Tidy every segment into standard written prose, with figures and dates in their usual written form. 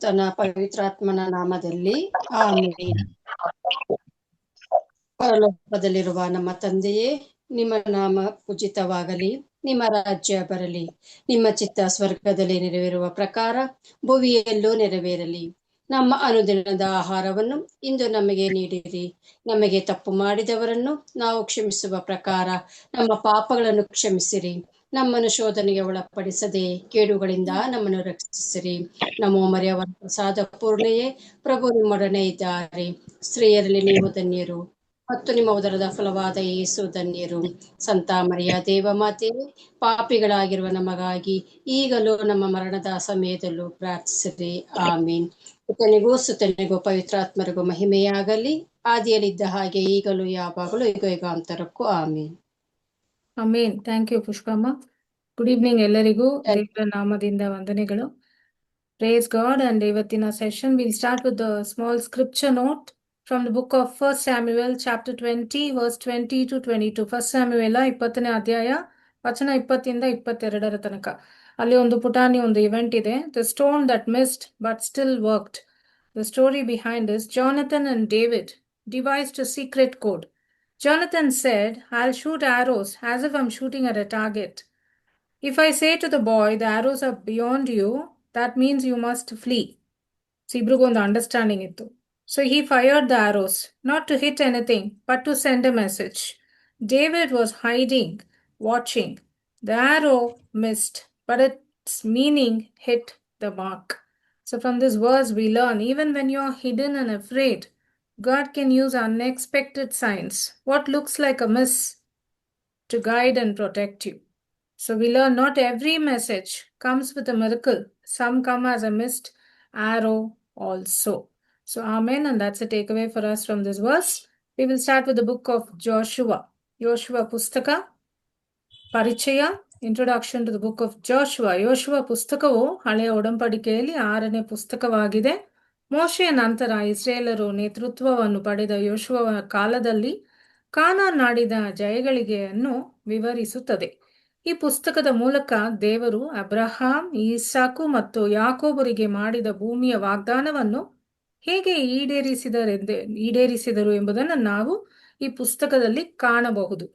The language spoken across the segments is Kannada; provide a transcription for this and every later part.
ತನ್ನ ಪವಿತ್ರಾತ್ಮನ ನಾಮದಲ್ಲಿ ಆಮೇನ್. ಪರಲೋಕದಲ್ಲಿರುವ ನಮ್ಮ ತಂದೆಯೇ, ನಿಮ್ಮ ನಾಮ ಪೂಜಿತವಾಗಲಿ, ನಿಮ್ಮ ರಾಜ್ಯ ಬರಲಿ, ನಿಮ್ಮ ಚಿತ್ತ ಸ್ವರ್ಗದಲ್ಲಿ ನೆರವೇರುವ ಪ್ರಕಾರ ಭುವಿಯಲ್ಲೂ ನೆರವೇರಲಿ. ನಮ್ಮ ಅನುದಿನದ ಆಹಾರವನ್ನು ಇಂದು ನಮಗೆ ನೀಡಿರಿ. ನಮಗೆ ತಪ್ಪು ಮಾಡಿದವರನ್ನು ನಾವು ಕ್ಷಮಿಸುವ ಪ್ರಕಾರ ನಮ್ಮ ಪಾಪಗಳನ್ನು ಕ್ಷಮಿಸಿರಿ. ನಮ್ಮನ್ನು ಶೋಧನೆಗೆ ಒಳಪಡಿಸದೆ ಕೇಡುಗಳಿಂದ ನಮ್ಮನ್ನು ರಕ್ಷಿಸಿರಿ. ನಮೋ ಮರಿಯವರ ಪ್ರಸಾದ ಪೂರ್ಣೆಯೇ, ಪ್ರಭು ನಿಮ್ಮೊಡನೆ ಇದ್ದಾರೆ. ಸ್ತ್ರೀಯರಲ್ಲಿ ನೀವು ಧನ್ಯರು ಮತ್ತು ನಿಮ್ಮ ಉದರದ ಫಲವಾದ ಯೇಸು ಧನ್ಯರು. ಸಂತ ಮರಿಯ ದೇವ ಮಾತೆಯೇ, ಪಾಪಿಗಳಾಗಿರುವ ನಮಗಾಗಿ ಈಗಲೂ ನಮ್ಮ ಮರಣದ ಸಮಯದಲ್ಲೂ ಪ್ರಾರ್ಥಿಸಿರಿ. ಆಮೀನ್. ಸುತನಿಗೂ ಸುತನಿಗೂ ಪವಿತ್ರಾತ್ಮರಿಗೂ ಮಹಿಮೆಯಾಗಲಿ, ಆದಿಯಲ್ಲಿದ್ದ ಹಾಗೆ ಈಗಲೂ ಯಾವಾಗಲೂ ಯುಗ ಯುಗಾಂತರಕ್ಕೂ ಆಮೀನ್. Amen. Thank you Pushpamma. Good evening ಎಲ್ಲರಿಗೂ. ದೇವರ ನಾಮದಿಂದ ವಂದನೆಗಳು. Praise God. And ಇವತ್ತಿನ session will start with the small scripture note from the book of 1 Samuel chapter 20 verse 20 to 22. 1 Samuel 20ನೇ ಅಧ್ಯಾಯ ವಚನ 20 ಇಂದ 22 ತನಕ. ಅಲ್ಲಿ ಒಂದು ಪುಟಾಣಿ ಒಂದು ಇವೆಂಟ್ ಇದೆ. The stone that missed but still worked. The story behind this: Jonathan and David devised a secret code. Jonathan said, "I'll shoot arrows as if I'm shooting at a target. If I say to the boy, the arrows are beyond you, that means you must flee." So ಇಬ್ರಿಗೊಂದು ಅಂಡರ್ಸ್ಟ್ಯಾಂಡಿಂಗ್ ಇತ್ತು. So he fired the arrows, not to hit anything, but to send a message. David was hiding, watching. The arrow missed, but its meaning hit the mark. So from this verse we learn, even when you're hidden and afraid, God can use unexpected signs, what looks like a miss, to guide and protect you. So we learn not every message comes with a miracle. Some come as a missed arrow also. So amen. And that's a takeaway for us from this verse. We will start with the book of Joshua. Joshua Pustaka ಪರಿಚಯ, introduction to the book of Joshua. ಯೋಶುವ ಪುಸ್ತಕವು ಹಳೆಯ ಒಡಂಬಡಿಕೆಯಲ್ಲಿ 6ನೇ ಪುಸ್ತಕವಾಗಿದೆ. ಮೋಶೆಯ ನಂತರ ಇಸ್ರೇಲರು ನೇತೃತ್ವವನ್ನು ಪಡೆದ ಯೋಶುವ ಕಾಲದಲ್ಲಿ ಕಾನಾನ್ ನಾಡಿನ ಜಯಗಳಿಗೆಯನ್ನು ವಿವರಿಸುತ್ತದೆ. ಈ ಪುಸ್ತಕದ ಮೂಲಕ ದೇವರು ಅಬ್ರಹಾಂ, ಈಸಾಕು ಮತ್ತು ಯಾಕೋಬರಿಗೆ ಮಾಡಿದ ಭೂಮಿಯ ವಾಗ್ದಾನವನ್ನು ಹೇಗೆ ಈಡೇರಿಸಿದರು ಎಂಬುದನ್ನು ನಾವು ಈ ಪುಸ್ತಕದಲ್ಲಿ ಕಾಣಬಹುದು.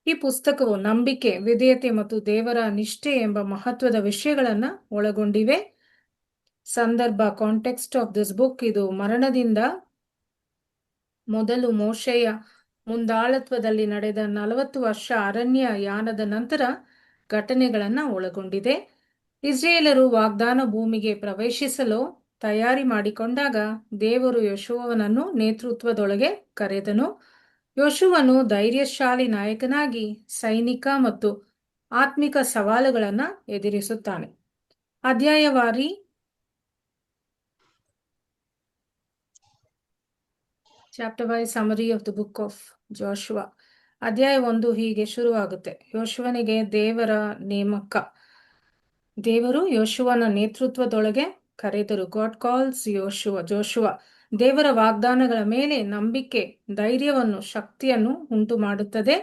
ಈ ಪುಸ್ತಕವು ನಂಬಿಕೆ, ವಿಧೇಯತೆ ಮತ್ತು ದೇವರ ನಿಷ್ಠೆ ಎಂಬ ಮಹತ್ವದ ವಿಷಯಗಳನ್ನು ಒಳಗೊಂಡಿವೆ. ಸಂದರ್ಭ, ಕಾಂಟೆಕ್ಸ್ಟ್ ಆಫ್ ದಿಸ್ ಬುಕ್: ಇದು ಮರಣದಿಂದ ಮೊದಲು ಮೋಶೆಯ ಮುಂದಾಳತ್ವದಲ್ಲಿ ನಡೆದ 40 ವರ್ಷ ಅರಣ್ಯ ಯಾನದ ನಂತರ ಘಟನೆಗಳನ್ನು ಒಳಗೊಂಡಿದೆ. ಇಸ್ರೇಲರು ವಾಗ್ದಾನ ಭೂಮಿಗೆ ಪ್ರವೇಶಿಸಲು ತಯಾರಿ ಮಾಡಿಕೊಂಡಾಗ ದೇವರು ಯೋಶುವನನ್ನು ನೇತೃತ್ವದೊಳಗೆ ಕರೆದನು. ಯೋಶುವನು ಧೈರ್ಯಶಾಲಿ ನಾಯಕನಾಗಿ ಸೈನಿಕ ಮತ್ತು ಆತ್ಮಿಕ ಸವಾಲುಗಳನ್ನು ಎದುರಿಸುತ್ತಾನೆ. ಅಧ್ಯಾಯವಾರಿ chapter wise summary of the book of Joshua. ಅಧ್ಯಾಯ 1 ಹೀಗೆ ಶುರುವಾಗುತ್ತೆ: ಯೋಶುವನಿಗೆ ದೇವರ ನೇಮಕ. ದೇವರು ಯೋಶುವನ ನೇತೃತ್ವದೊಳಗೆ ಕರೆದರು. God calls Joshua. ದೇವರ ವಾಗ್ದಾನಗಳ ಮೇಲೆ ನಂಬಿಕೆ ಧೈರ್ಯವನ್ನು, ಶಕ್ತಿಯನ್ನು ಉಂಟು ಮಾಡುತ್ತದೆ.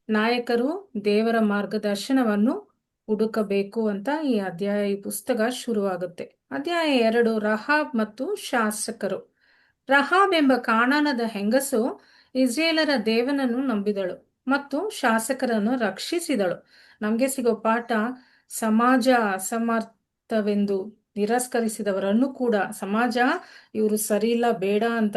ನಾಯಕರು ದೇವರ ಮಾರ್ಗದರ್ಶನವನ್ನು ಹುಡುಕಬೇಕು ಅಂತ ಈ ಪುಸ್ತಕ ಶುರುವಾಗುತ್ತೆ. ಅಧ್ಯಾಯ 2: ರಹಾಬ್ ಮತ್ತು ಶಾಸಕರು. ರಹಾಬ್ ಎಂಬ ಕಾನಾನದ ಹೆಂಗಸು ಇಸ್ರೇಲರ ದೇವನನ್ನು ನಂಬಿದಳು ಮತ್ತು ಶಾಸಕರನ್ನು ರಕ್ಷಿಸಿದಳು. ನಮಗೆ ಸಿಗೋ ಪಾಠ: ಸಮಾಜ ಅಸಮರ್ಥವೆಂದು ನಿರಾಕರಿಸಿದವರನ್ನು ಕೂಡ, ಸಮಾಜ ಇವರು ಸರಿಯಿಲ್ಲ ಬೇಡ ಅಂತ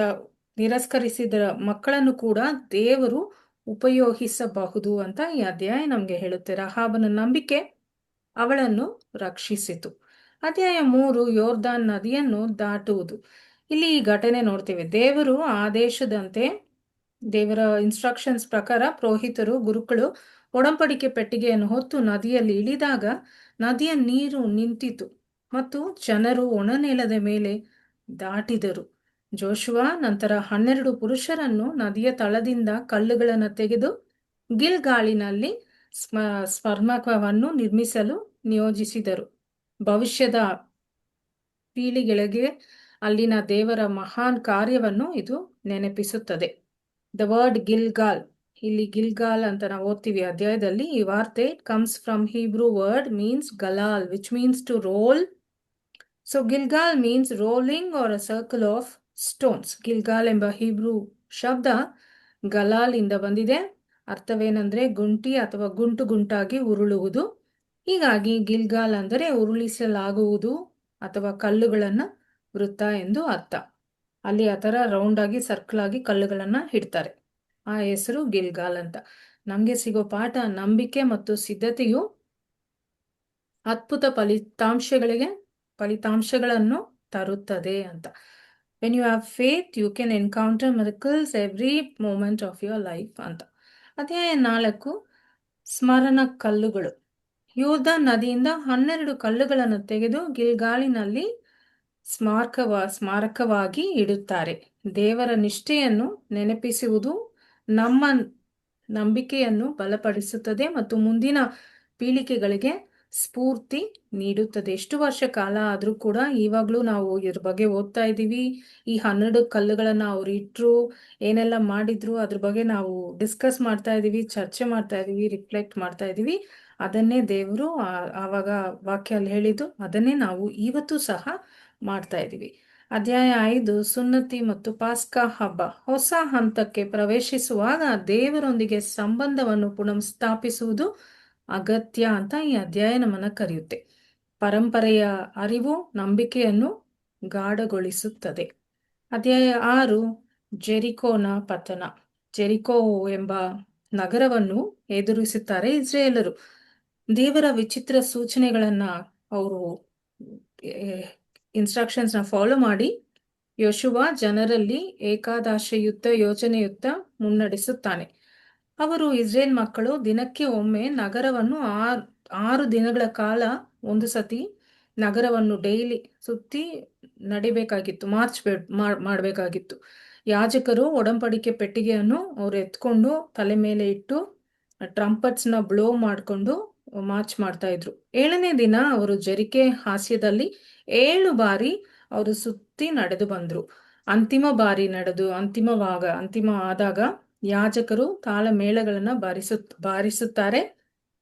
ನಿರಾಕರಿಸಿದ ಮಕ್ಕಳನ್ನು ಕೂಡ ದೇವರು ಉಪಯೋಗಿಸಬಹುದು ಅಂತ ಈ ಅಧ್ಯಾಯ ನಮಗೆ ಹೇಳುತ್ತೆ. ರಹಾಬನ ನಂಬಿಕೆ ಅವಳನ್ನು ರಕ್ಷಿಸಿತು. ಅಧ್ಯಾಯ 3: ಯೋರ್ದಾನ್ ನದಿಯನ್ನು ದಾಟುವುದು. ಇಲ್ಲಿ ಈ ಘಟನೆ ನೋಡ್ತೀವಿ. ದೇವರು ಆದೇಶದಂತೆ, ದೇವರ ಇನ್ಸ್ಟ್ರಕ್ಷನ್ಸ್ ಪ್ರಕಾರ ಪುರೋಹಿತರು, ಗುರುಗಳು ಒಡಂಬಡಿಕೆ ಪೆಟ್ಟಿಗೆಯನ್ನು ಹೊತ್ತು ನದಿಯಲ್ಲಿ ಇಳಿದಾಗ ನದಿಯ ನೀರು ನಿಂತಿತು ಮತ್ತು ಜನರು ಒಣನೆಲದ ಮೇಲೆ ದಾಟಿದರು. ಜೋಶುವ ನಂತರ 12 ಪುರುಷರನ್ನು ನದಿಯ ತಳದಿಂದ ಕಲ್ಲುಗಳನ್ನು ತೆಗೆದು ಗಿಲ್ಗಾಲಿನಲ್ಲಿ ಸ್ಮರಣಕವನ್ನು ನಿರ್ಮಿಸಲು ನಿಯೋಜಿಸಿದರು. ಭವಿಷ್ಯದ ಪೀಳಿಗೆಗಳಿಗೆ ಅಲ್ಲಿನ ದೇವರ ಮಹಾನ್ ಕಾರ್ಯವನ್ನು ಇದು ನೆನಪಿಸುತ್ತದೆ. ದ ವರ್ಡ್ ಗಿಲ್ಗಾಲ್, ಇಲ್ಲಿ ಗಿಲ್ಗಾಲ್ ಅಂತ ನಾವು ಓದ್ತೀವಿ ಅಧ್ಯಾಯದಲ್ಲಿ. ಈ ವಾರ್ತೆ comes from Hebrew word, means galal, which means to roll so Gilgal means rolling or a circle of stones. Gilgal ಎಂಬ ಹೀಬ್ರೂ ಶಬ್ದ ಗಲಾಲ್ ಇಂದ ಬಂದಿದೆ. ಅರ್ಥವೇನೆಂದ್ರೆ ಗುಂಟಿ ಅಥವಾ ಗುಂಟು ಗುಂಟಾಗಿ ಉರುಳುವುದು. ಹೀಗಾಗಿ ಗಿಲ್ಗಾಲ್ ಅಂದರೆ ಉರುಳಿಸಲಾಗುವುದು ಅಥವಾ ಕಲ್ಲುಗಳನ್ನ ವೃತ್ತ ಎಂದು ಅರ್ಥ. ಅಲ್ಲಿ ಆ ಥರ ರೌಂಡ್ ಆಗಿ ಸರ್ಕಲ್ ಆಗಿ ಕಲ್ಲುಗಳನ್ನ ಇಡ್ತಾರೆ. ಆ ಹೆಸರು ಗಿಲ್ಗಾಲ್ ಅಂತ. ನಮ್ಗೆ ಸಿಗೋ ಪಾಠ, ನಂಬಿಕೆ ಮತ್ತು ಸಿದ್ಧತೆಯು ಅದ್ಭುತ ಫಲಿತಾಂಶಗಳನ್ನು ತರುತ್ತದೆ ಅಂತ. When you have faith you can encounter miracles every moment of your life ಅಂತ. ಅಧ್ಯಾಯ 4, ಸ್ಮರಣ ಕಲ್ಲುಗಳು. ಯೋಧ ನದಿಯಿಂದ 12 ಕಲ್ಲುಗಳನ್ನು ತೆಗೆದು ಗಿಲ್ಗಾಲಿನಲ್ಲಿ ಸ್ಮಾರಕವಾಗಿ ಇಡುತ್ತಾರೆ. ದೇವರ ನಿಷ್ಠೆಯನ್ನು ನೆನಪಿಸುವುದು ನಮ್ಮ ನಂಬಿಕೆಯನ್ನು ಬಲಪಡಿಸುತ್ತದೆ ಮತ್ತು ಮುಂದಿನ ಪೀಳಿಗೆಗಳಿಗೆ ಸ್ಫೂರ್ತಿ ನೀಡುತ್ತದೆ. ಎಷ್ಟು ವರ್ಷ ಕಾಲ ಆದ್ರೂ ಕೂಡ ಇವಾಗ್ಲೂ ನಾವು ಇದ್ರ ಬಗ್ಗೆ ಓದ್ತಾ ಇದ್ದೀವಿ. ಈ 12 ಕಲ್ಲುಗಳನ್ನ ಅವ್ರು ಇಟ್ರು, ಏನೆಲ್ಲ ಮಾಡಿದ್ರು ಅದ್ರ ಬಗ್ಗೆ ನಾವು ಡಿಸ್ಕಸ್ ಮಾಡ್ತಾ ಇದೀವಿ, ಚರ್ಚೆ ಮಾಡ್ತಾ ಇದೀವಿ, ರಿಫ್ಲೆಕ್ಟ್ ಮಾಡ್ತಾ ಇದೀವಿ. ಅದನ್ನೇ ದೇವರು ಆವಾಗ ವಾಕ್ಯಲ್ಲಿ ಹೇಳಿದ್ದು, ಅದನ್ನೇ ನಾವು ಇವತ್ತು ಸಹ ಮಾಡ್ತಾ ಇದೀವಿ. ಅಧ್ಯಾಯ 5, ಸುನ್ನತಿ ಮತ್ತು ಪಾಸ್ಕಾ ಹಬ್ಬ. ಹೊಸ ಹಂತಕ್ಕೆ ಪ್ರವೇಶಿಸುವಾಗ ದೇವರೊಂದಿಗೆ ಸಂಬಂಧವನ್ನು ಪುನಃಸ್ಥಾಪಿಸುವುದು ಅಗತ್ಯ ಅಂತ ಈ ಅಧ್ಯಾಯ ನಮ್ಮನ್ನ ಕರೆಯುತ್ತೆ. ಪರಂಪರೆಯ ಅರಿವು ನಂಬಿಕೆಯನ್ನು ಗಾಢಗೊಳಿಸುತ್ತದೆ. ಅಧ್ಯಾಯ 6, ಜೆರಿಕೋನ ಪತನ. ಜೆರಿಕೋ ಎಂಬ ನಗರವನ್ನು ಎದುರಿಸುತ್ತಾರೆ ಇಸ್ರೇಲರು. ದೇವರ ವಿಚಿತ್ರ ಸೂಚನೆಗಳನ್ನ ಅವರು ಇನ್ಸ್ಟ್ರಕ್ಷನ್ಸ್ ನ ಫಾಲೋ ಮಾಡಿ ಯೋಶುವ ಜನರಲ್ಲಿ ಏಕಾದಶಯುಕ್ತ ಯೋಜನೆಯುಕ್ತ ಮುನ್ನಡೆಸುತ್ತಾನೆ. ಅವರು ಇಸ್ರೇಲ್ ಮಕ್ಕಳು ದಿನಕ್ಕೆ ಒಮ್ಮೆ ನಗರವನ್ನು 6 ದಿನಗಳ ಕಾಲ ಒಂದು ಸತಿ ನಗರವನ್ನು ಡೈಲಿ ಸುತ್ತಿ ನಡಿಬೇಕಾಗಿತ್ತು, ಮಾಡಬೇಕಾಗಿತ್ತು. ಯಾಜಕರು ಒಡಂಬಡಿಕೆ ಪೆಟ್ಟಿಗೆಯನ್ನು ಅವ್ರು ಎತ್ಕೊಂಡು ತಲೆ ಮೇಲೆ ಇಟ್ಟು ಟ್ರಂಪಟ್ಸ್ ನ ಬ್ಲೋ ಮಾಡಿಕೊಂಡು ಮಾರ್ಚ್ ಮಾಡ್ತಾ ಇದ್ರು. 7ನೇ ದಿನ ಅವರು ಜೆರಿಕೆ ಹಾಸ್ಯದಲ್ಲಿ 7 ಬಾರಿ ಅವರು ಸುತ್ತಿ ನಡೆದು ಬಂದ್ರು. ಅಂತಿಮ ಆದಾಗ ಯಾಜಕರು ತಾಳಮೇಳಗಳನ್ನ ಬಾರಿಸುತ್ತಾರೆ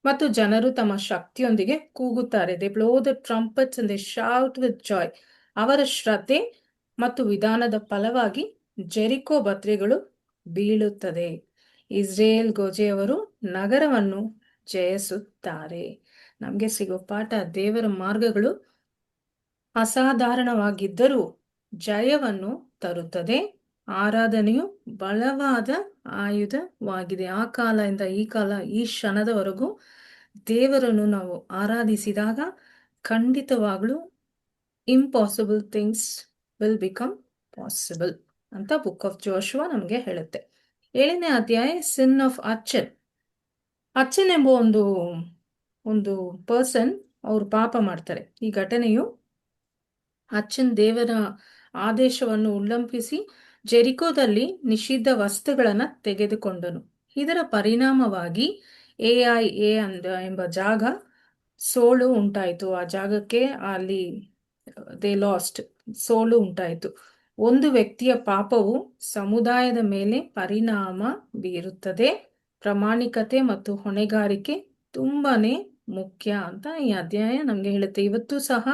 ಮತ್ತು ಜನರು ತಮ್ಮ ಶಕ್ತಿಯೊಂದಿಗೆ ಕೂಗುತ್ತಾರೆ. They blow the trumpets and they shout with joy. ಅವರ ಶ್ರದ್ಧೆ ಮತ್ತು ವಿಧಾನದ ಫಲವಾಗಿ ಜೆರಿಕೋ ಬತ್ರಿಗಳು ಬೀಳುತ್ತದೆ. ಇಸ್ರೇಲ್ ಗೋಜೆಯವರು ನಗರವನ್ನು ಜಯಿಸುತ್ತಾರೆ. ನಮ್ಗೆ ಸಿಗೋ ಪಾಠ, ದೇವರ ಮಾರ್ಗಗಳು ಅಸಾಧಾರಣವಾಗಿದ್ದರೂ ಜಯವನ್ನು ತರುತ್ತದೆ. ಆರಾಧನೆಯು ಬಲವಾದ ಆಯುಧವಾಗಿದೆ. ಆ ಕಾಲದಿಂದ ಈ ಕಾಲ, ಈ ಕ್ಷಣದವರೆಗೂ ದೇವರನ್ನು ನಾವು ಆರಾಧಿಸಿದಾಗ ಖಂಡಿತವಾಗ್ಲೂ impossible things will become possible ಅಂತ ಬುಕ್ ಆಫ್ ಜೋಶುವ ನಮಗೆ ಹೇಳುತ್ತೆ. 7ನೇ ಅಧ್ಯಾಯ, ಸಿನ್ ಆಫ್ ಅಚ್ಚನ್. ಅಚ್ಚನ್ ಎಂಬ ಒಂದು ಪರ್ಸನ್ ಅವರು ಪಾಪ ಮಾಡ್ತಾರೆ. ಈ ಘಟನೆಯು ಅಚ್ಚನ್ ದೇವರ ಆದೇಶವನ್ನು ಉಲ್ಲಂಘಿಸಿ ಜೆರಿಕೋದಲ್ಲಿ ನಿಷಿದ್ಧ ವಸ್ತುಗಳನ್ನ ತೆಗೆದುಕೊಂಡನು. ಇದರ ಪರಿಣಾಮವಾಗಿ ಎಂಬ ಜಾಗ ಸೋಳು ಉಂಟಾಯಿತು. ಆ ಜಾಗಕ್ಕೆ ಅಲ್ಲಿ ಸೋಳು ಉಂಟಾಯಿತು. ಒಂದು ವ್ಯಕ್ತಿಯ ಪಾಪವು ಸಮುದಾಯದ ಮೇಲೆ ಪರಿಣಾಮ ಬೀರುತ್ತದೆ. ಪ್ರಾಮಾಣಿಕತೆ ಮತ್ತು ಹೊಣೆಗಾರಿಕೆ ತುಂಬಾನೇ ಮುಖ್ಯ ಅಂತ ಈ ಅಧ್ಯಾಯ ನಮ್ಗೆ ಹೇಳುತ್ತೆ. ಇವತ್ತು ಸಹ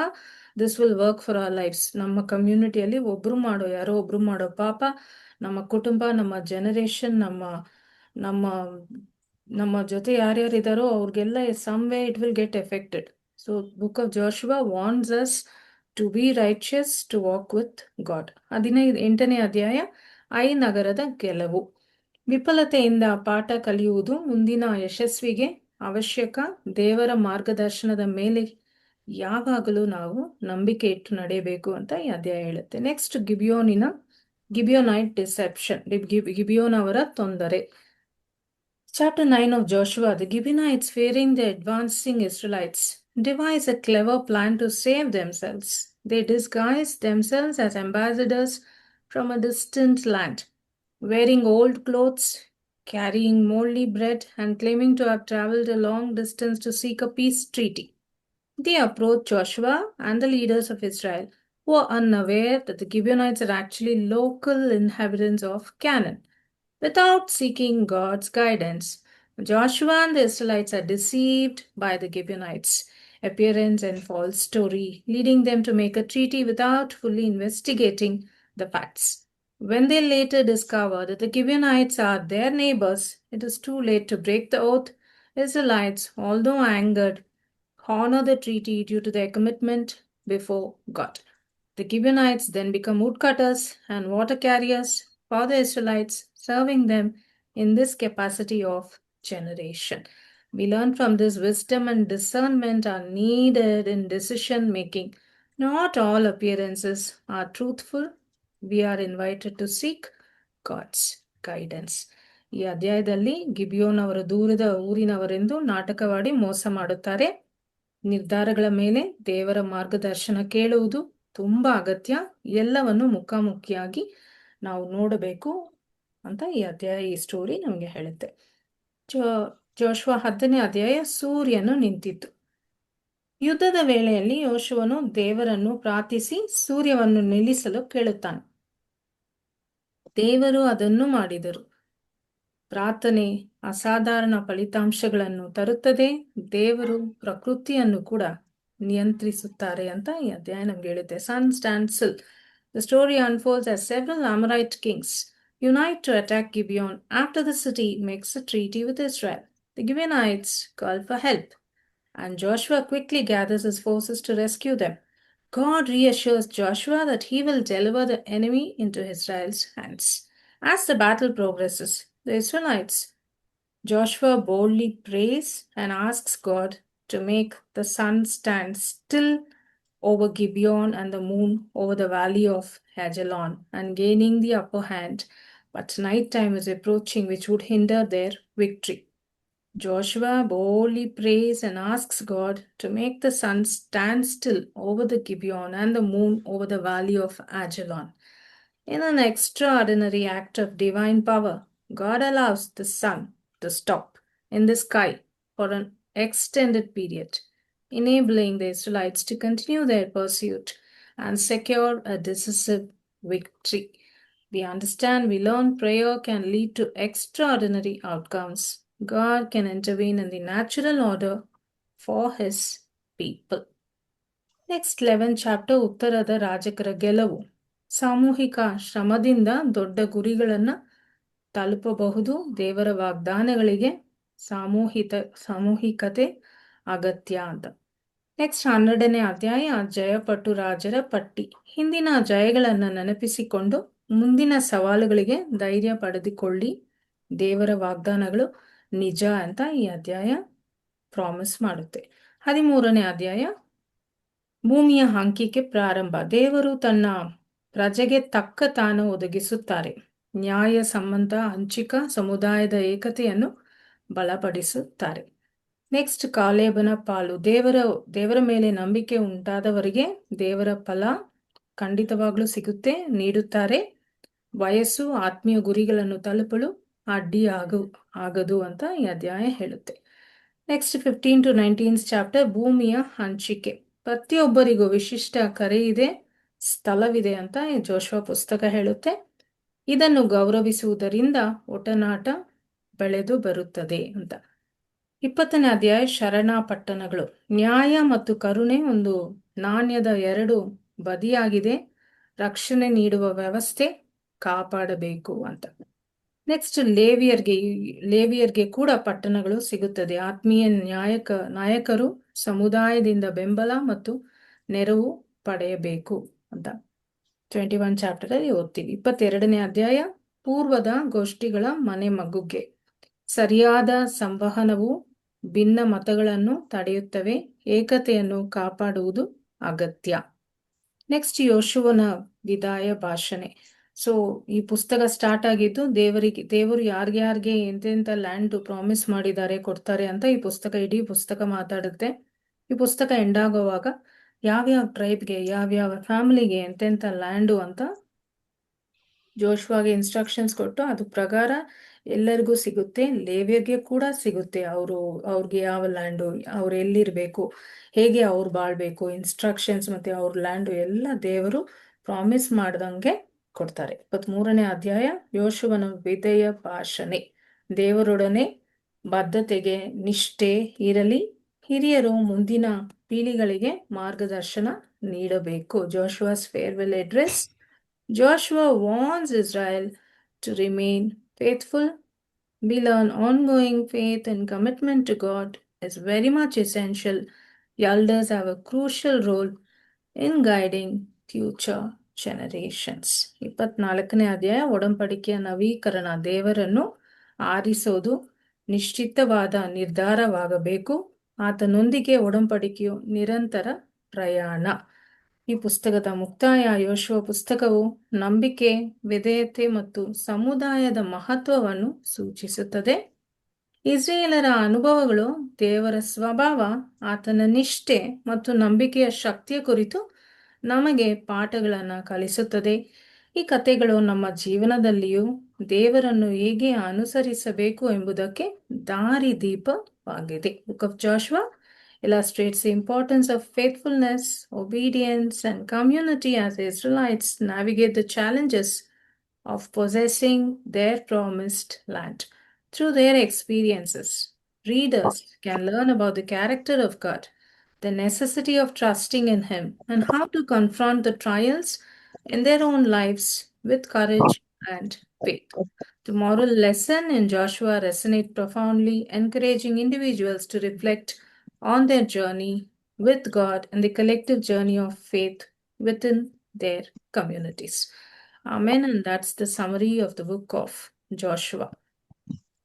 this will work for our lives. ನಮ್ಮ ಕಮ್ಯುನಿಟಿಯಲ್ಲಿ ಯಾರೋ ಒಬ್ರು ಮಾಡೋ ಪಾಪ ನಮ್ಮ ಕುಟುಂಬ, ನಮ್ಮ ಜನರೇಷನ್, ನಮ್ಮ ಜೊತೆ ಯಾರ್ಯಾರಿದಾರೋ ಅವ್ರಿಗೆಲ್ಲ some way it will get affected. So book of Joshua warns us to be righteous, to walk with God. 8ನೇ ಅಧ್ಯಾಯ, ಐ ನಗರದ ಗೆಲುವು. ವಿಫಲತೆಯಿಂದ ಪಾಠ ಕಲಿಯುವುದು ಮುಂದಿನ ಯಶಸ್ವಿಗೆ ಅವಶ್ಯಕ. ದೇವರ ಮಾರ್ಗದರ್ಶನದ ಮೇಲೆ ಯಾವಾಗಲೂ ನಾವು ನಂಬಿಕೆ ಇಟ್ಟು ನಡೆಯಬೇಕು ಅಂತ ಈ ಅಧ್ಯಾಯ ಹೇಳುತ್ತೆ. Next, ಗಿಬಿಯೋನೈಟ್ deception. ಗಿಬಿಯೋನ್ ಅವರ ತೊಂದರೆ. Chapter 9 of Joshua. The Gibeonites, fearing the advancing Israelites, devise a clever plan to save themselves. They disguise themselves as ambassadors from a distant land, wearing old clothes, carrying moldy bread, and claiming to have traveled a long distance to seek a peace treaty. They approach Joshua and the leaders of Israel, who are unaware that the Gibeonites are actually local inhabitants of Canaan. Without seeking God's guidance, Joshua and the Israelites are deceived by the Gibeonites. appearance and false story, leading them to make a treaty without fully investigating the facts. When they later discover that the Gibeonites are their neighbors, it is too late to break the oath. Israelites, although angered, honor the treaty due to their commitment before God. The Gibeonites then become woodcutters and water carriers for the Israelites, serving them in this capacity of generation. We learn from this wisdom and discernment are needed in decision making. Not all appearances are truthful. We are invited to seek God's guidance. ಈ ಅಧ್ಯಾಯದಲ್ಲಿ ಗಿಬಿಯೋನ್ ಅವರು ದೂರದ ಊರಿನವರೆಂದು ನಾಟಕವಾಡಿ ಮೋಸ ಮಾಡುತ್ತಾರೆ. ನಿರ್ಧಾರಗಳ ಮೇಲೆ ದೇವರ ಮಾರ್ಗದರ್ಶನ ಕೇಳುವುದು ತುಂಬಾ ಅಗತ್ಯ. ಎಲ್ಲವನ್ನು ಮುಖಾಮುಖಿಯಾಗಿ ನಾವು ನೋಡಬೇಕು ಅಂತ ಈ ಸ್ಟೋರಿ ನಮಗೆ ಹೇಳುತ್ತೆ. ಜೋಶುವ 10ನೇ ಅಧ್ಯಾಯ. ಸೂರ್ಯನು ನಿಂತಿತು. ಯುದ್ಧದ ವೇಳೆಯಲ್ಲಿ ಯೋಶುವನು ದೇವರನ್ನು ಪ್ರಾರ್ಥಿಸಿ ಸೂರ್ಯವನ್ನು ನಿಲ್ಲಿಸಲು ಕೇಳುತ್ತಾನೆ. ದೇವರು ಅದನ್ನು ಮಾಡಿದರು. ಪ್ರಾರ್ಥನೆ ಅಸಾಧಾರಣ ಫಲಿತಾಂಶಗಳನ್ನು ತರುತ್ತದೆ. ದೇವರು ಪ್ರಕೃತಿಯನ್ನು ಕೂಡ ನಿಯಂತ್ರಿಸುತ್ತಾರೆ ಅಂತ ಈ ಅಧ್ಯಾಯ ನಮ್ಗೆ ಹೇಳುತ್ತೆ. Sun stands still. The story unfolds as several Amorite kings unite to attack Gibeon after the city makes a treaty with Israel. The Gibeonites call for help, and Joshua quickly gathers his forces to rescue them. God reassures Joshua that he will deliver the enemy into Israel's hands. As the battle progresses, the Israelites, Joshua boldly prays and asks God to make the sun stand still over Gibeon and the moon over the valley of Ajalon, and gaining the upper hand. But night time is approaching, which would hinder their victory. Joshua boldly prays and asks God to make the sun stand still over the Gibeon and the moon over the valley of Ajalon. In an extraordinary act of divine power, God allows the sun to stop in the sky for an extended period, enabling the Israelites to continue their pursuit and secure a decisive victory. We understand, we learn prayer can lead to extraordinary outcomes. God can intervene in the natural order for his people. Next 11th chapter, ಉತ್ತರದ ರಾಜಕರ ಗೆಲುವು. ಸಾಮೂಹಿಕ ಶ್ರಮದಿಂದ ದೊಡ್ಡ ಗುರಿಗಳನ್ನ ತಲುಪಬಹುದು. ದೇವರ ವಾಗ್ದಾನಗಳಿಗೆ ಸಾಮೂಹಿಕತೆ ಅಗತ್ಯ ಅಂತ. ನೆಕ್ಸ್ಟ್ 12ನೇ ಅಧ್ಯಾಯ, ಜಯಪಟ್ಟು ರಾಜರ ಪಟ್ಟಿ. ಹಿಂದಿನ ಜಯಗಳನ್ನ ನೆನಪಿಸಿಕೊಂಡು ಮುಂದಿನ ಸವಾಲುಗಳಿಗೆ ಧೈರ್ಯ ಪಡೆದುಕೊಳ್ಳಿ. ದೇವರ ವಾಗ್ದಾನಗಳು ನಿಜ ಅಂತ ಈ ಅಧ್ಯಾಯ ಪ್ರಾಮಿಸ್ ಮಾಡುತ್ತೆ. 13ನೇ ಅಧ್ಯಾಯ, ಭೂಮಿಯ ಹಂಚಿಕೆ ಪ್ರಾರಂಭ. ದೇವರು ತನ್ನ ಪ್ರಜೆಗೆ ತಕ್ಕ ತಾನು ಒದಗಿಸುತ್ತಾರೆ. ನ್ಯಾಯ ಸಂಬಂಧ ಹಂಚಿಕ ಸಮುದಾಯದ ಏಕತೆಯನ್ನು ಬಲಪಡಿಸುತ್ತಾರೆ. ನೆಕ್ಸ್ಟ್ ಕಾಲೇಬನ ಪಾಲು. ದೇವರ ಮೇಲೆ ನಂಬಿಕೆ ಉಂಟಾದವರಿಗೆ ದೇವರ ಫಲ ಖಂಡಿತವಾಗ್ಲೂ ಸಿಗುತ್ತೆ, ನೀಡುತ್ತಾರೆ. ವಯಸ್ಸು ಆತ್ಮೀಯ ಗುರಿಗಳನ್ನು ತಲುಪಲು ಅಡ್ಡಿ ಆಗದು ಅಂತ ಈ ಅಧ್ಯಾಯ ಹೇಳುತ್ತೆ. ನೆಕ್ಸ್ಟ್ 15 to 19 ಚಾಪ್ಟರ್, ಭೂಮಿಯ ಹಂಚಿಕೆ. ಪ್ರತಿಯೊಬ್ಬರಿಗೂ ವಿಶಿಷ್ಟ ಕರೆ ಇದೆ, ಸ್ಥಳವಿದೆ ಅಂತ ಈ ಜೋಶುವ ಪುಸ್ತಕ ಹೇಳುತ್ತೆ. ಇದನ್ನು ಗೌರವಿಸುವುದರಿಂದ ಒಡನಾಟ ಬೆಳೆದು ಬರುತ್ತದೆ ಅಂತ. 20ನೇ ಅಧ್ಯಾಯ, ಶರಣ ಪಟ್ಟಣಗಳು. ನ್ಯಾಯ ಮತ್ತು ಕರುಣೆ ಒಂದು ನಾಣ್ಯದ ಎರಡು ಬದಿಯಾಗಿದೆ. ರಕ್ಷಣೆ ನೀಡುವ ವ್ಯವಸ್ಥೆ ಕಾಪಾಡಬೇಕು ಅಂತ. ನೆಕ್ಸ್ಟ್ ಲೇವಿಯರ್ಗೆ ಕೂಡ ಪಟ್ಟಣಗಳು ಸಿಗುತ್ತದೆ. ಆತ್ಮೀಯ ನಾಯಕರು ಸಮುದಾಯದಿಂದ ಬೆಂಬಲ ಮತ್ತು ನೆರವು ಪಡೆಯಬೇಕು ಅಂತ 21 ಚಾಪ್ಟರ್ ಅಲ್ಲಿ ಓದ್ತೀವಿ. 22ನೇ ಅಧ್ಯಾಯ, ಪೂರ್ವದ ಗೋಷ್ಠಿಗಳ ಮನೆ ಮಗುಗೆ. ಸರಿಯಾದ ಸಂವಹನವು ಭಿನ್ನ ಮತಗಳನ್ನು ತಡೆಯುತ್ತವೆ. ಏಕತೆಯನ್ನು ಕಾಪಾಡುವುದು ಅಗತ್ಯ. ನೆಕ್ಸ್ಟ್ ಯೋಶುವನ ವಿದಾಯ ಭಾಷಣೆ. ಸೊ ಈ ಪುಸ್ತಕ ಸ್ಟಾರ್ಟ್ ಆಗಿದ್ದು ದೇವರು ಯಾರ್ಯಾರಿಗೆ ಎಂತೆಂತ ಲ್ಯಾಂಡ್ ಪ್ರಾಮಿಸ್ ಮಾಡಿದ್ದಾರೆ, ಕೊಡ್ತಾರೆ ಅಂತ ಇಡೀ ಪುಸ್ತಕ ಮಾತಾಡುತ್ತೆ. ಈ ಪುಸ್ತಕ ಎಂಡ್ ಆಗುವಾಗ ಯಾವ್ಯಾವ ಟ್ರೈಬ್ಗೆ, ಯಾವ್ಯಾವ ಫ್ಯಾಮಿಲಿಗೆ ಎಂತೆಂತ ಲ್ಯಾಂಡು ಅಂತ ಜೋಶುವಾಗೆ ಇನ್ಸ್ಟ್ರಕ್ಷನ್ಸ್ ಕೊಟ್ಟು ಅದು ಪ್ರಕಾರ ಎಲ್ಲರಿಗೂ ಸಿಗುತ್ತೆ. ಲೇವಿಯರ್ಗೆ ಕೂಡ ಸಿಗುತ್ತೆ. ಅವ್ರಿಗೆ ಯಾವ ಲ್ಯಾಂಡು, ಅವ್ರು ಎಲ್ಲಿರ್ಬೇಕು, ಹೇಗೆ ಅವ್ರು ಬಾಳ್ಬೇಕು, ಇನ್ಸ್ಟ್ರಕ್ಷನ್ಸ್ ಮತ್ತೆ ಅವ್ರ ಲ್ಯಾಂಡು ಎಲ್ಲ ದೇವರು ಪ್ರಾಮಿಸ್ ಮಾಡ್ದಂಗೆ ಕೊಡ್ತಾರೆ. 23ನೇ ಅಧ್ಯಾಯ, ಯೋಶುವನ ವಿಧೇಯ ಭಾಷಣೆ. ದೇವರೊಡನೆ ಬದ್ಧತೆಗೆ ನಿಷ್ಠೆ ಇರಲಿ. ಹಿರಿಯರು ಮುಂದಿನ ಪೀಳಿಗೆಗಳಿಗೆ ಮಾರ್ಗದರ್ಶನ ನೀಡಬೇಕು. Joshua's farewell address. Joshua warns Israel to remain faithful. We learn ongoing faith and commitment to God is very much essential. Elders have a crucial role in guiding future generations. 24ನೇ ಅಧ್ಯಾಯ ಒಡಂಬಡಿಕೆಯ ನವೀಕರಣ. ದೇವರನ್ನು ಆರಿಸೋದು ನಿಶ್ಚಿತವಾದ ನಿರ್ಧಾರವಾಗಬೇಕು. ಆತನೊಂದಿಗೆ ಒಡಂಬಡಿಕೆಯು ನಿರಂತರ ಪ್ರಯಾಣ. ಈ ಪುಸ್ತಕದ ಮುಕ್ತಾಯ. ಯೋಶುವ ಪುಸ್ತಕವು ನಂಬಿಕೆ, ವಿಧೇಯತೆ ಮತ್ತು ಸಮುದಾಯದ ಮಹತ್ವವನ್ನು ಸೂಚಿಸುತ್ತದೆ. ಇಸ್ರೇಲರ ಅನುಭವಗಳು ದೇವರ ಸ್ವಭಾವ, ಆತನ ನಿಷ್ಠೆ ಮತ್ತು ನಂಬಿಕೆಯ ಶಕ್ತಿಯ ಕುರಿತು ನಮಗೆ ಪಾಠಗಳನ್ನು ಕಲಿಸುತ್ತದೆ. ಈ ಕಥೆಗಳು ನಮ್ಮ ಜೀವನದಲ್ಲಿಯೂ ದೇವರನ್ನು ಹೇಗೆ ಅನುಸರಿಸಬೇಕು ಎಂಬುದಕ್ಕೆ ದಾರಿದೀಪವಾಗಿದೆ. Book of Joshua illustrates the importance of faithfulness, obedience, and community as the Israelites navigate the challenges of possessing their promised land. Through their experiences, readers can learn about the character of God, the necessity of trusting in Him, and how to confront the trials in their own lives with courage and faith. The moral lesson in Joshua resonates profoundly, encouraging individuals to reflect on their journey with God and the collective journey of faith within their communities. Amen. And that's the summary of the book of Joshua.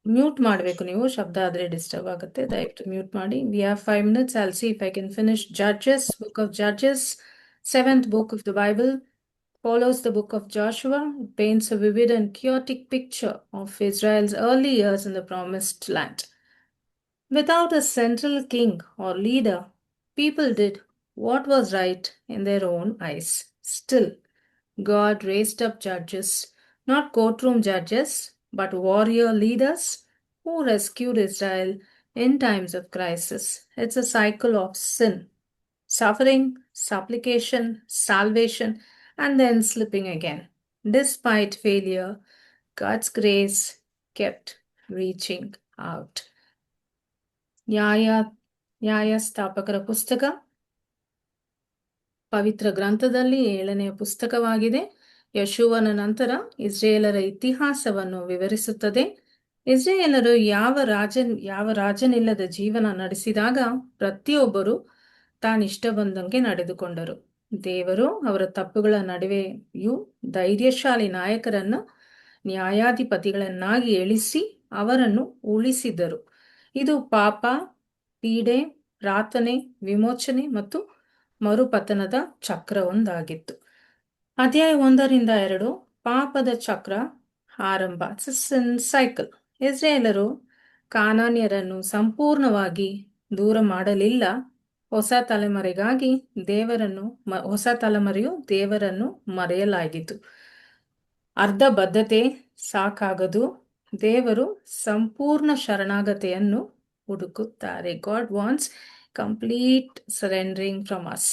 Mute ಮಾಡಬೇಕು ನೀವು, ಶಬ್ದ ಆದರೆ ಡಿಸ್ಟರ್ಬ್ ಆಗುತ್ತೆ, ದಯವಿಟ್ಟು ಮ್ಯೂಟ್ ಮಾಡಿ. We have 5 minutes. I'll see if I can finish Judges. Book of Judges, 7th book of the Bible, follows the book of Joshua. It paints a vivid and chaotic picture of Israel's early years in the promised land. Without a central king or leader, people did what was right in their own eyes. Still, God raised up judges, not courtroom judges, but warrior leaders who rescued Israel in times of crisis. It's a cycle of sin, suffering, supplication, salvation, and then slipping again. Despite failure, God's grace kept reaching out. ನ್ಯಾಯಸ್ಥಾಪಕರ ಪುಸ್ತಕ ಪವಿತ್ರ ಗ್ರಂಥದಲ್ಲಿ 7ನೆಯ ಪುಸ್ತಕವಾಗಿದೆ. ಯಶುವನ ನಂತರ ಇಸ್ರೇಲರ ಇತಿಹಾಸವನ್ನು ವಿವರಿಸುತ್ತದೆ. ಇಸ್ರೇಲರು ಯಾವ ರಾಜನಿಲ್ಲದ ಜೀವನ ನಡೆಸಿದಾಗ ಪ್ರತಿಯೊಬ್ಬರು ತಾನಿಷ್ಟ ಬಂದಂಗೆ ನಡೆದುಕೊಂಡರು. ದೇವರು ಅವರ ತಪ್ಪುಗಳ ನಡುವೆಯೂ ಧೈರ್ಯಶಾಲಿ ನಾಯಕರನ್ನು ನ್ಯಾಯಾಧಿಪತಿಗಳನ್ನಾಗಿ ಎಳಿಸಿ ಅವರನ್ನು ಉಳಿಸಿದರು. ಇದು ಪಾಪ, ಪೀಡೆ, ಪ್ರಾರ್ಥನೆ, ವಿಮೋಚನೆ ಮತ್ತು ಮರುಪತನದ ಚಕ್ರವೊಂದಾಗಿತ್ತು. ಅಧ್ಯಾಯ 1-2 ಪಾಪದ ಚಕ್ರ ಆರಂಭ. ಸೈಕಲ್. ಇಸ್ರೇಲರು ಕಾನಾನ್ಯರನ್ನು ಸಂಪೂರ್ಣವಾಗಿ ದೂರ ಮಾಡಲಿಲ್ಲ. ಹೊಸ ತಲೆಮರೆಯು ದೇವರನ್ನು ಮರೆಯಲಾಗಿತ್ತು. ಅರ್ಧ ಬದ್ಧತೆ ಸಾಕಾಗದು. ದೇವರು ಸಂಪೂರ್ಣ ಶರಣಾಗತೆಯನ್ನು ಹುಡುಕುತ್ತಾರೆ. God wants complete surrendering from us,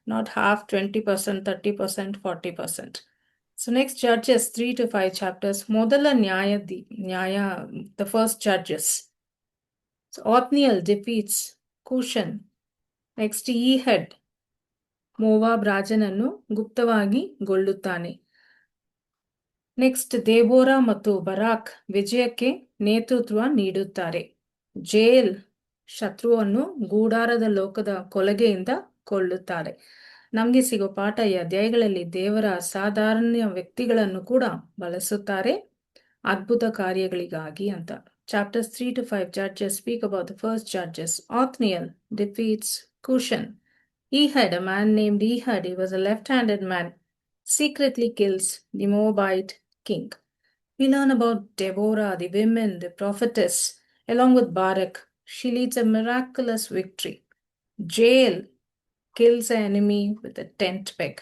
not half, 20%, 30%, 40%. So next Judges 3-5 chapters. ಮೊದಲ the first Judges. So Othniel defeats Cushan. Next Ehud Moab ರಾಜನನ್ನು ಗುಪ್ತವಾಗಿ ಗೊಳ್ಳುತ್ತಾನೆ. ನೆಕ್ಸ್ಟ್ ದೇಬೋರಾ ಮತ್ತು ಬರಾಕ್ ವಿಜಯಕ್ಕೆ ನೇತೃತ್ವ ನೀಡುತ್ತಾರೆ. ಜೇಲ್ ಶತ್ರುವನ್ನು ಗೂಡಾರದ ಲೋಕದ ಕೊಲಗೆಯಿಂದ ಕೊಲ್ಲುತ್ತಾರೆ. ನಮಗೆ ಸಿಗೋ ಪಾಠ ಈ ಅಧ್ಯಾಯಗಳಲ್ಲಿ ದೇವರ ಅಸಾಧಾರಣ ವ್ಯಕ್ತಿಗಳನ್ನು ಕೂಡ ಬಳಸುತ್ತಾರೆ ಅದ್ಭುತ ಕಾರ್ಯಗಳಿಗಾಗಿ ಅಂತ. Chapters 3-5 Judges speak about the first Judges. Othniel defeats Cushan. Ehud, a man named Ehud, he was a left-handed man, secretly kills the Moabite king. We learn about Deborah, the women, the prophetess, along with Barak. She leads a miraculous victory. Jael kills an enemy with a tent peg.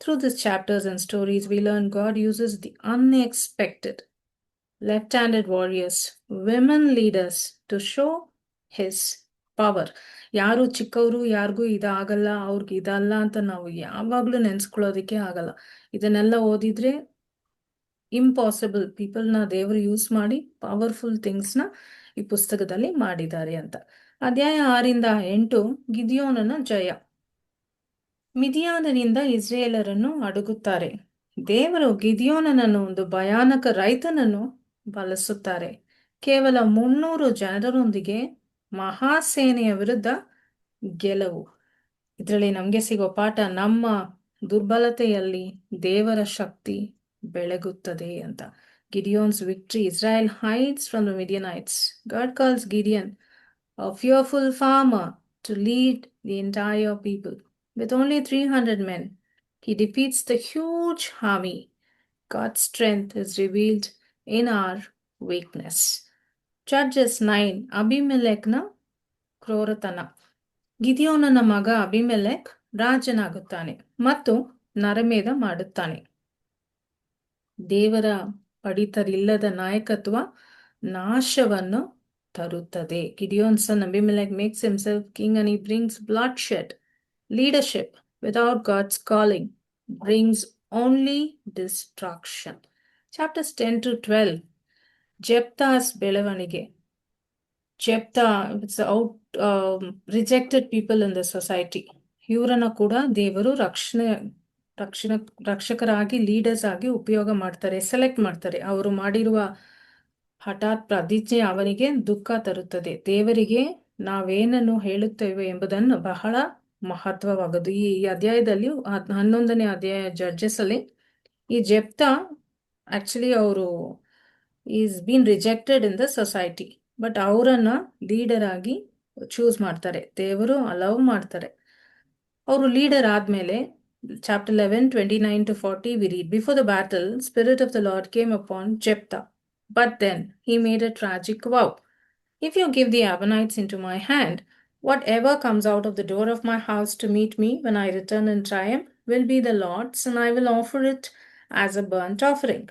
Through these chapters and stories, we learn God uses the unexpected, left-handed warriors, women leaders to show His power. ಯಾರು ಚಿಕ್ಕವರು, ಯಾರಿಗೂ ಇದಾಗಲ್ಲ, ಅವ್ರಿಗೆ ಇದಲ್ಲ ಅಂತ ನಾವು ಯಾವಾಗಲೂ ನೆನೆಸ್ಕೊಳ್ಳೋದಕ್ಕೆ ಆಗಲ್ಲ. ಇದನ್ನೆಲ್ಲ ಓದಿದ್ರೆ ಇಂಪಾಸಿಬಲ್ ಪೀಪಲ್ನ ದೇವರು ಯೂಸ್ ಮಾಡಿ ಪವರ್ಫುಲ್ ಥಿಂಗ್ಸ್ನ ಈ ಪುಸ್ತಕದಲ್ಲಿ ಮಾಡಿದ್ದಾರೆ ಅಂತ. ಅಧ್ಯಾಯ 6-8 ಗಿದಿಯೋನನ ಜಯ. ಮಿದಿಯಾನನಿಂದ ಇಸ್ರೇಲರನ್ನು ಅಡಗುತ್ತಾರೆ. ದೇವರು ಗಿದಿಯೋನನನ್ನು ಒಂದು ಭಯಾನಕ ರೈತನನ್ನು ಬಳಸುತ್ತಾರೆ. ಕೇವಲ 300 ಜನರೊಂದಿಗೆ ಮಹಾಸೇನೆಯ ವಿರುದ್ಧ ಗೆಲುವು. ಇದರಲ್ಲಿ ನಮಗೆ ಸಿಗೋ ಪಾಠ, ನಮ್ಮ ದುರ್ಬಲತೆಯಲ್ಲಿ ದೇವರ ಶಕ್ತಿ ಬೆಳಗುತ್ತದೆ ಅಂತ. Gideon's victory. Israel hides from the Midianites. God calls Gideon, a fearful farmer, to lead the entire people. With only 300 men, he defeats the huge army. God's strength is revealed in our weakness. Judges 9. ಅಬಿಮೆಲೆಕ್ನ ಕ್ರೂರತನ. ಗಿದಿಯೋನನ ಮಗ ಅಬಿಮೆಲೆಕ್ ರಾಜನಾಗುತ್ತಾನೆ ಮತ್ತು ನರಮೇಧ ಮಾಡುತ್ತಾನೆ. ದೇವರ ಪಡಿತರಿಲ್ಲದ ನಾಯಕತ್ವ ನಾಶವನ್ನು ತರುತ್ತದೆ. Gideon's son Abimelech makes himself king and he brings bloodshed. Leadership without God's calling brings only destruction. Chapters 10-12. Jephthah's ಬೆಳವಣಿಗೆ. Jephthah is rejected people in the society. ಇವರನ್ನ ಕೂಡ ದೇವರು ರಕ್ಷಕರಾಗಿ, ಲೀಡರ್ಸ್ ಆಗಿ ಉಪಯೋಗ ಮಾಡ್ತಾರೆ, ಸೆಲೆಕ್ಟ್ ಮಾಡ್ತಾರೆ. ಅವರು ಮಾಡಿರುವ ಹಠಾತ್ ಪ್ರತಿಜ್ಞೆ ಅವನಿಗೆ ದುಃಖ ತರುತ್ತದೆ. ದೇವರಿಗೆ ನಾವೇನನ್ನು ಹೇಳುತ್ತೇವೆ ಎಂಬುದನ್ನು ಬಹಳ ಮಹತ್ವವಾಗದು. ಈ ಅಧ್ಯಾಯದಲ್ಲಿ 11ನೇ ಅಧ್ಯಾಯ ಜಡ್ಜಸ್ ಅಲ್ಲಿ ಈ ಜೆಫ್ತಾ ಆಕ್ಚುಲಿ ಅವರು is been rejected in the society, but ಅವರನ್ನ ಲೀಡರ್ ಆಗಿ ಚೂಸ್ ಮಾಡ್ತಾರೆ, ದೇವರು ಅಲೌವ್ ಮಾಡ್ತಾರೆ. ಅವರು ಲೀಡರ್ ಆದ್ಮೇಲೆ chapter 11, 29-40 we read, before the battle, Spirit of the Lord came upon Jephthah, but then he made a tragic vow. If you give the Ammonites into my hand, whatever comes out of the door of my house to meet me when I return in triumph will be the Lord's, and I will offer it as a burnt offering.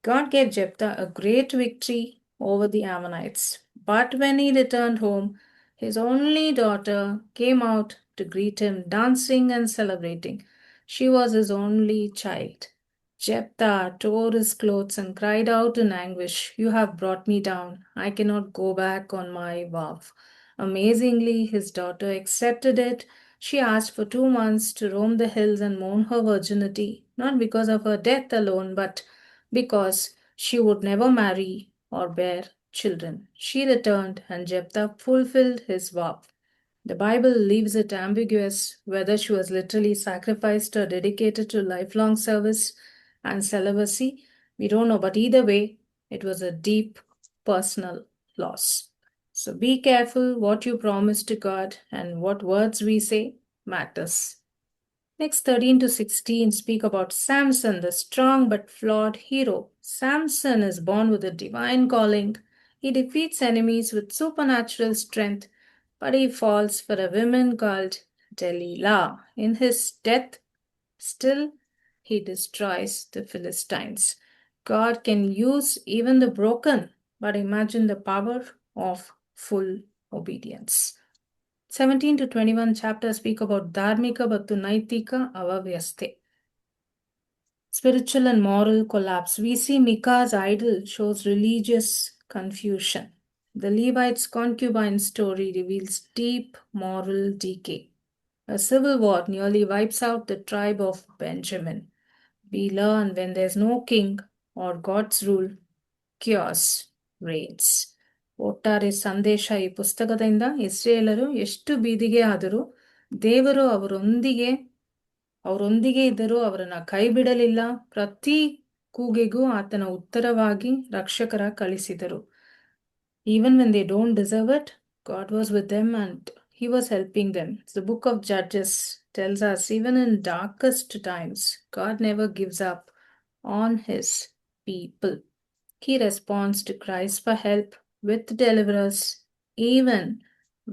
God gave Jephthah a great victory over the Ammonites, but when he returned home, his only daughter came out to greet him, dancing and celebrating. She was his only child. Jephthah tore his clothes and cried out in anguish, "You have brought me down. I cannot go back on my vow." Amazingly, his daughter accepted it. She asked for 2 months to roam the hills and mourn her virginity, not because of her death alone, but because she would never marry or bear children. She returned, and Jephthah fulfilled his vow. The Bible leaves it ambiguous whether she was literally sacrificed or dedicated to lifelong service and celibacy. We don't know, but either way, it was a deep personal loss. So be careful what you promise to God, and what words we say matters. Next, 13-16 speak about Samson, the strong but flawed hero. Samson is born with a divine calling. He defeats enemies with supernatural strength, but he falls for a woman called Delilah. In his death, still he destroys the Philistines. God can use even the broken, but imagine the power of full obedience. 17-21 chapters speak about ಧಾರ್ಮಿಕ ಮತ್ತು ನೈತಿಕ ಅವ್ಯವಸ್ಥೆ. Spiritual and moral collapse. We see Micah's idol shows religious confusion. The Levite's concubine story reveals deep moral decay. A civil war nearly wipes out the tribe of Benjamin. We learn when there's no king or God's rule, chaos reigns. ಒಟ್ಟಾರೆ ಸಂದೇಶ ಈ ಪುಸ್ತಕದಿಂದ ಇಸ್ರೇಲರು ಎಷ್ಟು ಬೀದಿಗೆ ಆದರೂ ದೇವರು ಅವರೊಂದಿಗೆ ಇದ್ದರೂ ಅವರನ್ನ ಕೈ ಬಿಡಲಿಲ್ಲ. ಪ್ರತಿ ಕೂಗೆಗೂ ಆತನ ಉತ್ತರವಾಗಿ ರಕ್ಷಕರ ಕಳಿಸಿದರು. Even when they don't deserve it, God was with them and he was helping them. The book of Judges tells us even in darkest times, God never gives up on his people. He responds to cries for help with deliverers even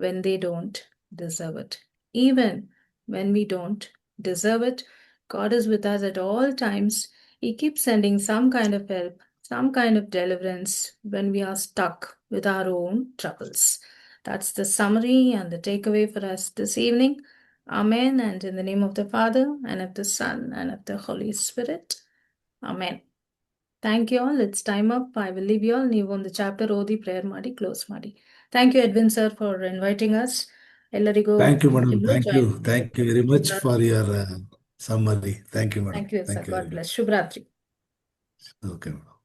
when they don't deserve it. Even when we don't deserve it, God is with us at all times. He keeps sending some kind of help, some kind of deliverance when we are stuck with our own troubles. That's the summary and the takeaway for us this evening. Amen. And in the name of the Father, and of the Son, and of the Holy Spirit. Amen. Thank you all. It's time up. I will leave you all. ನೀವು ಒಂದು ಚಾಪ್ಟರ್ ಓದಿ ಪ್ರೇಯರ್ ಮಾಡಿ ಕ್ಲೋಸ್ ಮಾಡಿ. Thank you Edwin sir for inviting us. ಎಲ್ಲರಿಗೂ Thank you, madam. ಎಲ್ಲರೂ Thank join you. Thank you very much for your summary. Thank you, madam. Thank you sir. Thank you God very much. Bless. ಶುಭರಾತ್ರಿ. Okay, madam.